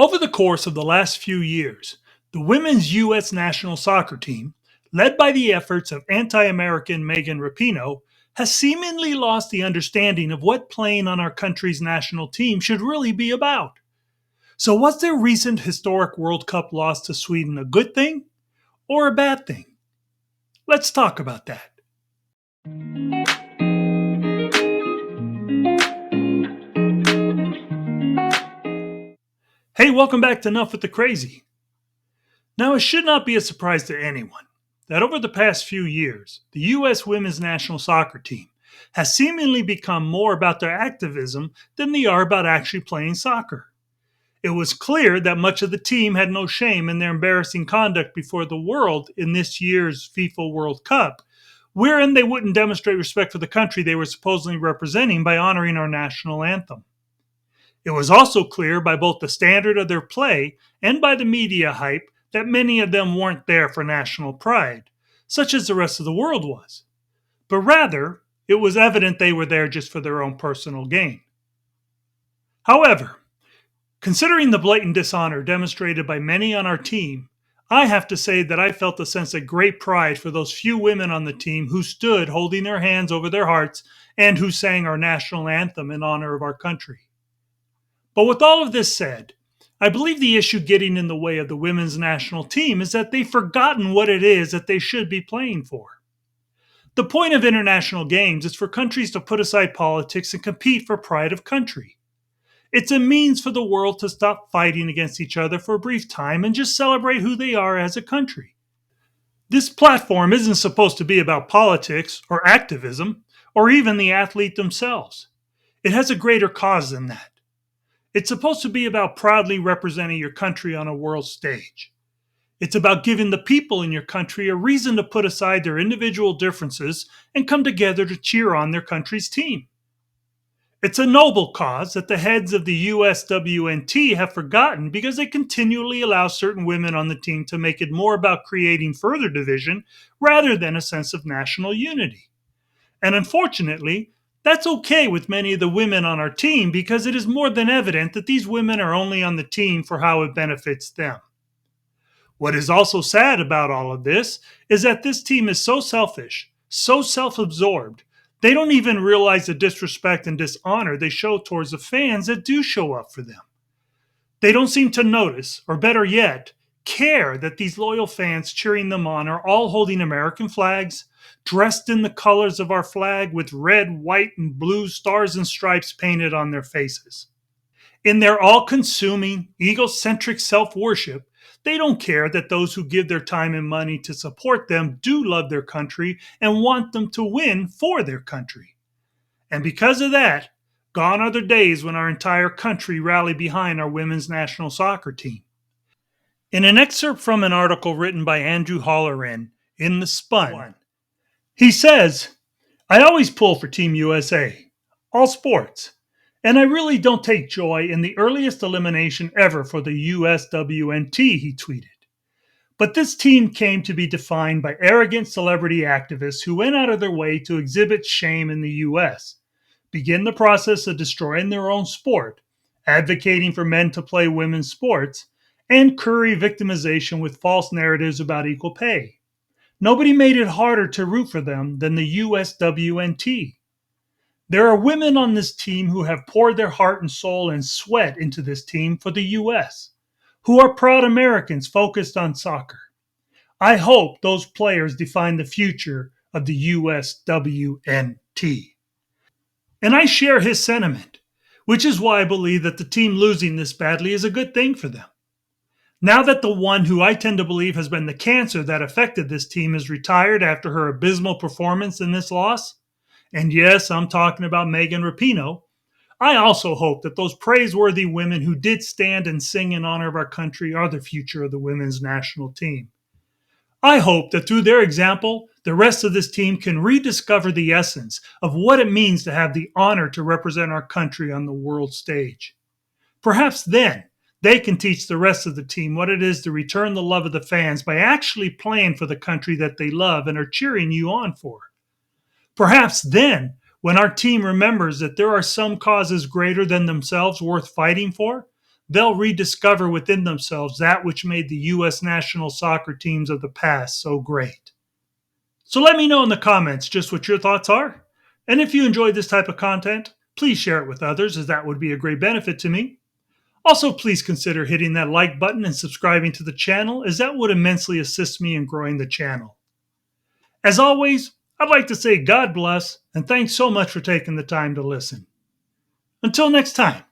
Over the course of the last few years, the women's U.S. national soccer team, led by the efforts of anti American Megan Rapinoe, has seemingly lost the understanding of what playing on our country's national team should really be about. So, was their recent historic World Cup loss to Sweden a good thing or a bad thing? Let's talk about that. Hey, welcome back to Enough with the Crazy. Now, it should not be a surprise to anyone that over the past few years, the U.S. women's national soccer team has seemingly become more about their activism than they are about actually playing soccer. It was clear that much of the team had no shame in their embarrassing conduct before the world in this year's FIFA World Cup, wherein they wouldn't demonstrate respect for the country they were supposedly representing by honoring our national anthem. It was also clear by both the standard of their play and by the media hype that many of them weren't there for national pride, such as the rest of the world was, but rather it was evident they were there just for their own personal gain. However, considering the blatant dishonor demonstrated by many on our team, I have to say that I felt a sense of great pride for those few women on the team who stood holding their hands over their hearts and who sang our national anthem in honor of our country. But with all of this said, I believe the issue getting in the way of the women's national team is that they've forgotten what it is that they should be playing for. The point of international games is for countries to put aside politics and compete for pride of country. It's a means for the world to stop fighting against each other for a brief time and just celebrate who they are as a country. This platform isn't supposed to be about politics or activism or even the athlete themselves. It has a greater cause than that. It's supposed to be about proudly representing your country on a world stage. It's about giving the people in your country a reason to put aside their individual differences and come together to cheer on their country's team. It's a noble cause that the heads of the USWNT have forgotten because they continually allow certain women on the team to make it more about creating further division rather than a sense of national unity. And unfortunately, that's okay with many of the women on our team because it is more than evident that these women are only on the team for how it benefits them. What is also sad about all of this is that this team is so selfish, so self-absorbed, they don't even realize the disrespect and dishonor they show towards the fans that do show up for them. They don't seem to notice, or better yet, care that these loyal fans cheering them on are all holding American flags, dressed in the colors of our flag with red, white, and blue stars and stripes painted on their faces. In their all-consuming, egocentric self-worship, they don't care that those who give their time and money to support them do love their country and want them to win for their country. And because of that, gone are the days when our entire country rallied behind our women's national soccer team. In an excerpt from an article written by Andrew Holleran in The Spun, he says, "I always pull for Team USA, all sports, and I really don't take joy in the earliest elimination ever for the USWNT," he tweeted. But this team came to be defined by arrogant celebrity activists who went out of their way to exhibit shame in the US, begin the process of destroying their own sport, advocating for men to play women's sports, and curry victimization with false narratives about equal pay. Nobody made it harder to root for them than the USWNT. There are women on this team who have poured their heart and soul and sweat into this team for the U.S., who are proud Americans focused on soccer. I hope those players define the future of the USWNT. And I share his sentiment, which is why I believe that the team losing this badly is a good thing for them. Now that the one who I tend to believe has been the cancer that affected this team is retired after her abysmal performance in this loss, and yes, I'm talking about Megan Rapinoe, I also hope that those praiseworthy women who did stand and sing in honor of our country are the future of the women's national team. I hope that through their example, the rest of this team can rediscover the essence of what it means to have the honor to represent our country on the world stage. Perhaps then, they can teach the rest of the team what it is to return the love of the fans by actually playing for the country that they love and are cheering you on for. Perhaps then, when our team remembers that there are some causes greater than themselves worth fighting for, they'll rediscover within themselves that which made the U.S. national soccer teams of the past so great. So let me know in the comments just what your thoughts are. And if you enjoyed this type of content, please share it with others, as that would be a great benefit to me. Also, please consider hitting that like button and subscribing to the channel, as that would immensely assist me in growing the channel. As always, I'd like to say God bless and thanks so much for taking the time to listen. Until next time.